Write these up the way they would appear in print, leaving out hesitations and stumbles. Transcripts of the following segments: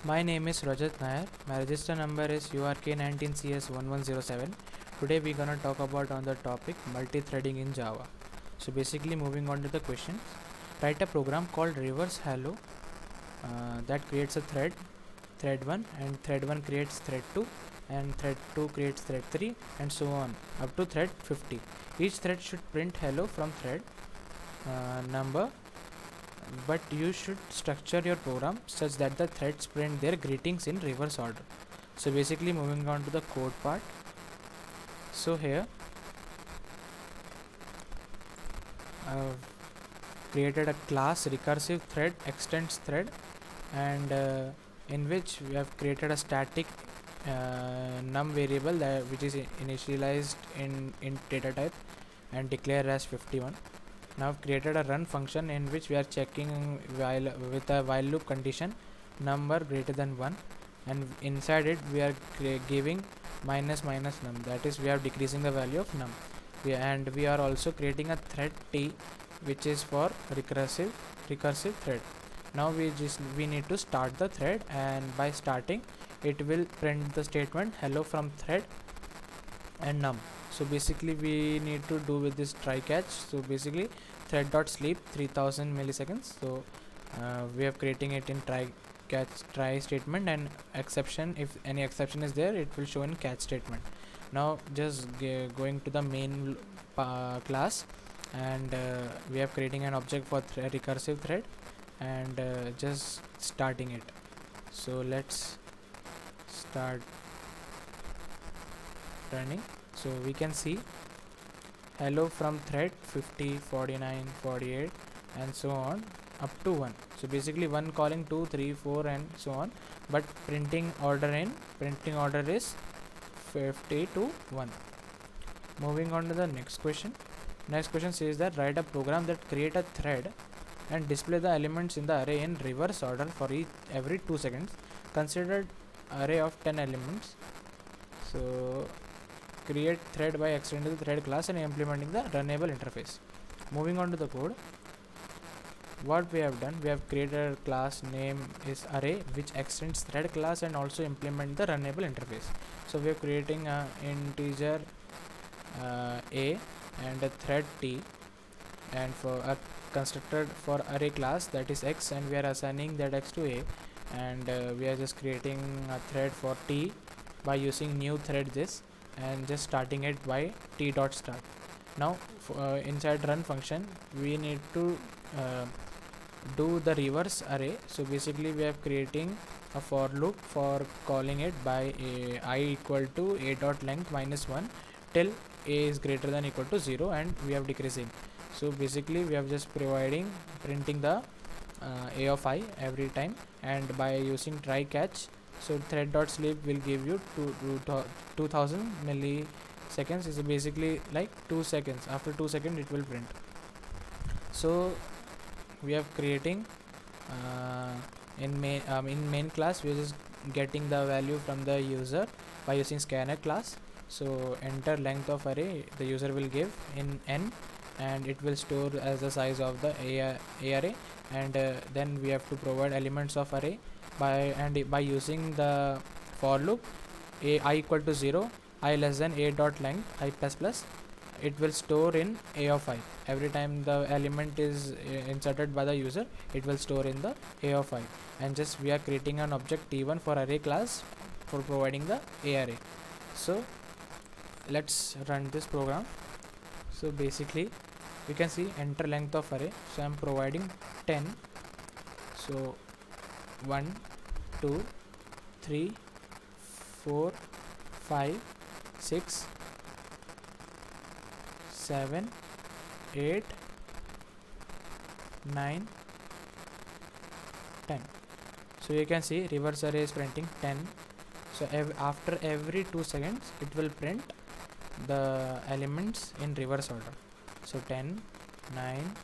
My name is Rajat Nair. My register number is URK19CS1107. Today we're gonna talk about on the topic multi-threading in Java. So basically moving on to the questions. Write a program called reverse hello that creates a thread, thread 1, and thread 1 creates thread 2, and thread 2 creates thread 3, and so on up to thread 50. Each thread should print hello from thread number, but you should structure your program such that the threads print their greetings in reverse order. So basically moving on to the code part. So here I've created a class recursive thread extends thread, and in which we have created a static num variable which is initialized in data type and declared as 51. Now I've created a run function in which we are checking while with a while loop condition number greater than 1, and inside it we are giving minus minus num, that is we are decreasing the value of num. We are also creating a thread t which is for recursive thread. Now we need to start the thread, and by starting it will print the statement hello from thread and num. So basically we need to do with this try catch. So basically thread dot sleep 3000 milliseconds. So we are creating it in try catch try statement, and exception, if any exception is there, it will show in catch statement. Now just going to the main class, and we are creating an object for recursive thread, and just starting it. So let's start running. So we can see hello from thread 50, 49, 48, and so on up to 1. So basically 1 calling 2, 3, 4, and so on, but printing order is 50 to 1. Moving on to the next question. Next question says that write a program that create a thread and display the elements in the array in reverse order for every 2 seconds. Consider array of 10 elements. So create thread by extending the thread class and implementing the runnable interface. Moving on to the code, what we have done, we have created a class name is array which extends thread class and also implement the runnable interface. So we are creating a integer a and a thread t, and for a constructor for array class that is x, and we are assigning that x to a, and we are just creating a thread for t by using new thread this, and just starting it by t dot start. Now inside run function we need to do the reverse array. So basically we are creating a for loop for calling it by I equal to a dot length minus 1 till a is greater than equal to 0, and we have decreasing. So basically we have just printing the a of I every time, and by using try catch, so thread dot sleep will give you 2000 milliseconds. Is basically like 2 seconds. After 2 seconds it will print. So we are creating in main class we are just getting the value from the user by using scanner class. So enter length of array the user will give in n, and it will store as the size of the array, and then we have to provide elements of array by using the for loop I equal to 0, I less than a dot length I plus plus. It will store in a of I. Every time the element is inserted by the user, it will store in the a of I. And just we are creating an object t1 for array class for providing the a array. So let's run this program. So basically we can see enter length of array. So I'm providing 10. So 1, 2, 3, 4, 5, 6, 7, 8, 9, 10. So you can see reverse array is printing 10. So after every 2 seconds it will print the elements in reverse order. So 10, 9,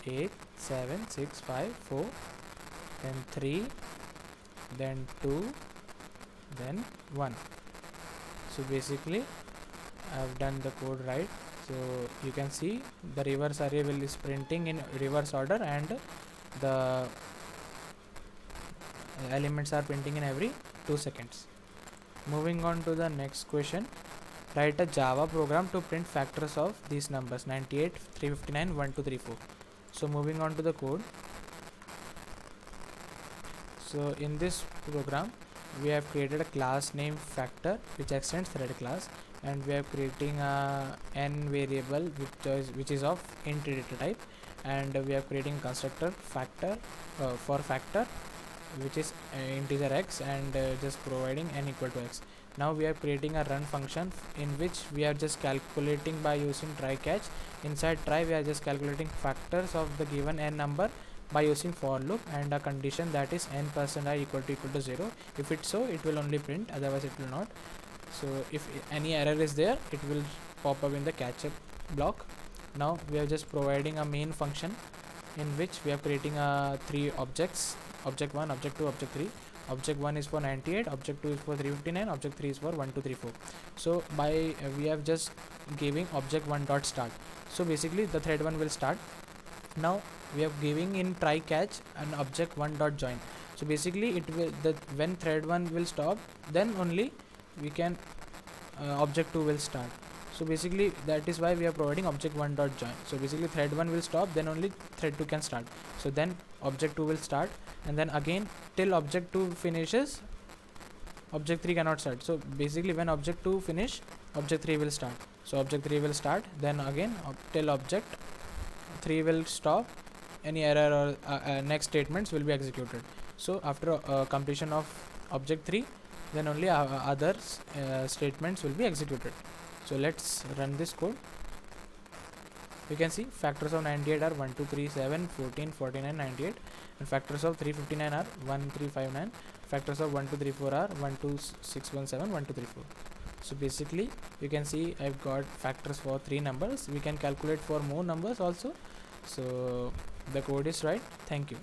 8, 7, 6, 5, 4, then 3, then 2, then 1. So basically I've done the code right. So you can see the reverse array will is printing in reverse order, and the elements are printing in every 2 seconds. Moving on to the next question. Write a Java program to print factors of these numbers 98, 359, 1234. So moving on to the code. So in this program we have created a class named factor which extends thread class, and we are creating a n variable which is of int data type, and we are creating constructor factor for factor which is integer x, and just providing n equal to x. Now we are creating a run function in which we are just calculating by using try catch. Inside try we are just calculating factors of the given n number by using for loop and a condition, that is n%i equal to 0. If it's so, it will only print, otherwise it will not. So if any error is there, it will pop up in the catch up block. Now we are just providing a main function in which we are creating three objects: object 1, object 2, object 3. Object 1 is for 98, object 2 is for 359, object 3 is for 1234. So by we have just giving object 1 dot start. So basically the thread 1 will start. Now we are giving in try catch an object 1 dot join. So basically it will, when thread 1 will stop, then only we can object 2 will start. So basically that is why we are providing object 1 dot join. So basically thread 1 will stop, then only thread 2 can start. So then object 2 will start, and then again till object 2 finishes, object 3 cannot start. So basically when object 2 finish, object 3 will start. So object 3 will start, then again till object 3 will stop, any error or next statements will be executed. So after completion of object 3, then only other statements will be executed. So let's run this code. You can see factors of 98 are 1, 2, 3, 7, 14, 49, 98, and factors of 359 are 1, 3, 5, 9. Factors of 1, 2, 3, 4 are 1, 2, 6, 1, 7, 1, 2, 3, 4. So basically you can see I've got factors for 3 numbers. We can calculate for more numbers also. So the code is right. Thank you.